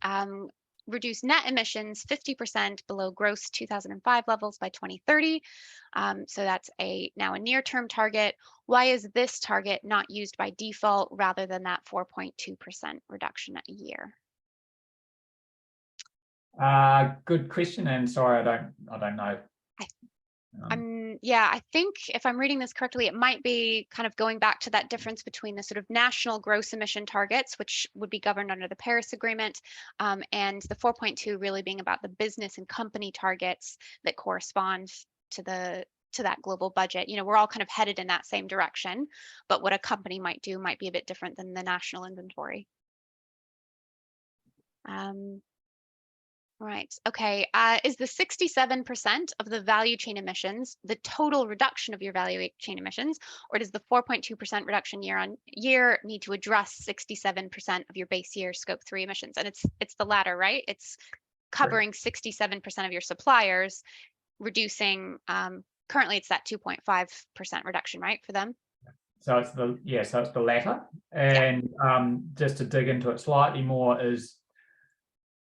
reduce net emissions 50% below gross 2005 levels by 2030. So that's now a near-term target. Why is this target not used by default rather than that 4.2% reduction a year? Good question, and sorry, I don't know. Yeah, I think if I'm reading this correctly, it might be kind of going back to that difference between the sort of national gross emission targets, which would be governed under the Paris Agreement, and the 4.2 really being about the business and company targets that correspond to that global budget. We're all kind of headed in that same direction, but what a company might do might be a bit different than the national inventory. Right. Okay. Is the 67% of the value chain emissions the total reduction of your value chain emissions, or does the 4.2% reduction year on year need to address 67% of your base year scope 3 emissions? And it's the latter, right? It's covering 67% of your suppliers, reducing. Currently, it's that 2.5% reduction, right, for them? So it's the latter. And just to dig into it slightly more is,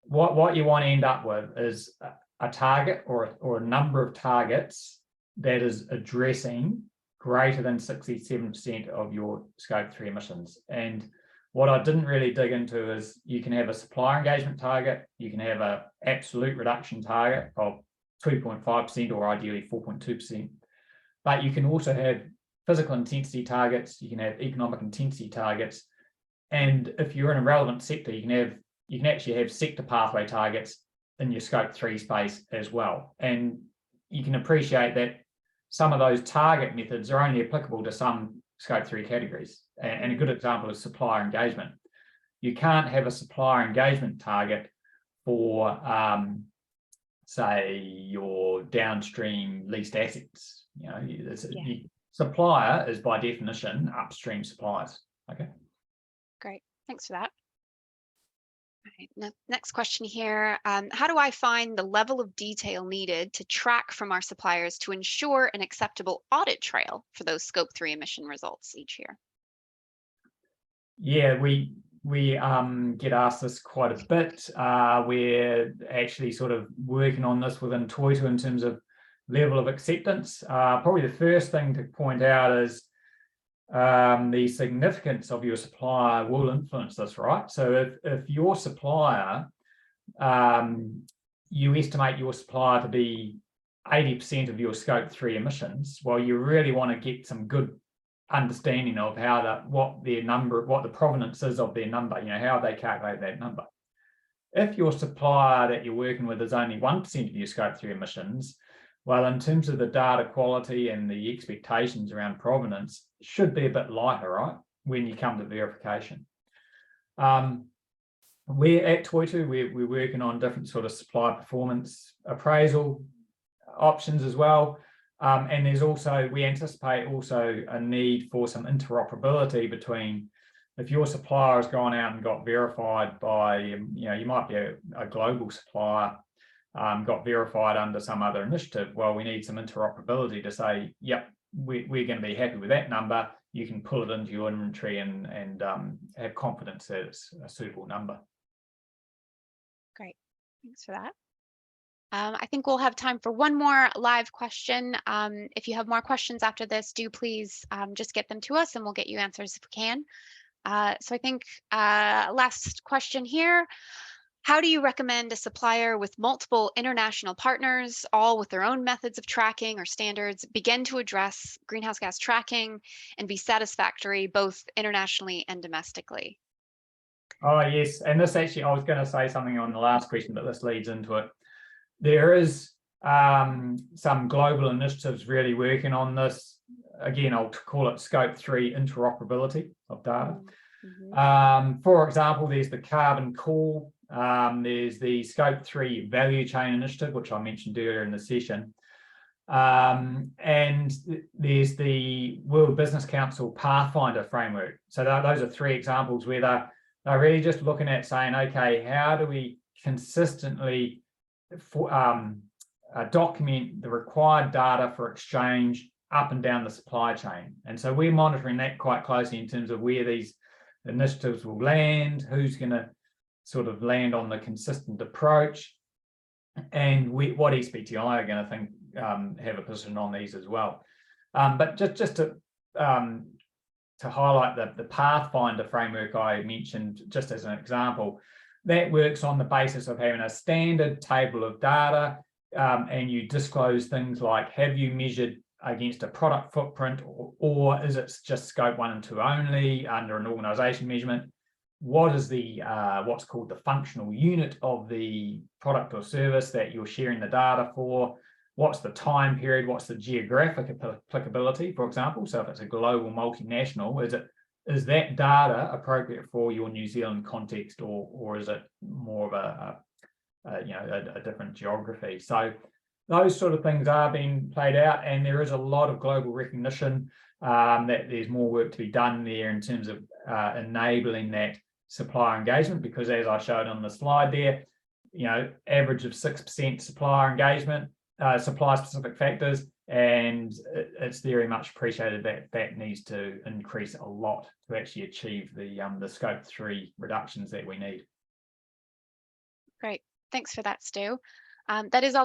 what you want to end up with is a target or a number of targets that is addressing greater than 67% of your scope 3 emissions. And what I didn't really dig into is you can have a supplier engagement target, you can have an absolute reduction target of 2.5% or ideally 4.2%, but you can also have physical intensity targets, you can have economic intensity targets, and if you're in a relevant sector, you can actually have sector pathway targets in your scope 3 space as well. And you can appreciate that some of those target methods are only applicable to some scope 3 categories. And a good example is supplier engagement. You can't have a supplier engagement target for, say, your downstream leased assets. Supplier is by definition upstream suppliers. Okay. Great. Thanks for that. Right, next question here. How do I find the level of detail needed to track from our suppliers to ensure an acceptable audit trail for those scope 3 emission results each year? Yeah, we get asked this quite a bit. We're actually sort of working on this within Toitū in terms of level of acceptance. Probably the first thing to point out is the significance of your supplier will influence this, right? So if your supplier, you estimate your supplier to be 80% of your scope 3 emissions, well, you really want to get some good understanding of what the provenance is of their number, how they calculate that number. If your supplier that you're working with is only 1% of your scope 3 emissions, well, in terms of the data quality and the expectations around provenance, it should be a bit lighter, right, when you come to verification. We're at Toitū, we're working on different sort of supply performance appraisal options as well. And we anticipate also a need for some interoperability between, if your supplier has gone out and got verified by, you might be a global supplier, got verified under some other initiative. Well, we need some interoperability to say, yep, we're going to be happy with that number. You can pull it into your inventory and have confidence that it's a suitable number. Great, thanks for that. I think we'll have time for one more live question. If you have more questions after this, do please just get them to us and we'll get you answers if we can. So I think last question here. How do you recommend a supplier with multiple international partners, all with their own methods of tracking or standards, begin to address greenhouse gas tracking and be satisfactory both internationally and domestically? Oh, yes. And this actually, I was going to say something on the last question, but this leads into it. There is some global initiatives really working on this. Again, I'll call it scope 3 interoperability of data. Mm-hmm. For example, there's the carbon call. There's the scope 3 value chain initiative, which I mentioned earlier in the session. And there's the World Business Council Pathfinder framework. So those are 3 examples where they're really just looking at saying, okay, how do we consistently document the required data for exchange up and down the supply chain? And so we're monitoring that quite closely in terms of where these initiatives will land, who's going to sort of land on the consistent approach, and what SBTI are going to have a position on these as well. But just to highlight the Pathfinder framework I mentioned, just as an example, that works on the basis of having a standard table of data, and you disclose things like, have you measured against a product footprint, or is it just scope 1 and 2 only under an organization measurement? What is the what's called the functional unit of the product or service that you're sharing the data for? What's the time period? What's the geographic applicability, for example? So if it's a global multinational, is that data appropriate for your New Zealand context, or is it more of a different geography? So those sort of things are being played out, and there is a lot of global recognition that there's more work to be done there in terms of enabling that supplier engagement, because as I showed on the slide there, average of 6% supplier engagement, supplier specific factors, and it's very much appreciated that that needs to increase a lot to actually achieve the scope 3 reductions that we need. Great, thanks for that, Stu. That is all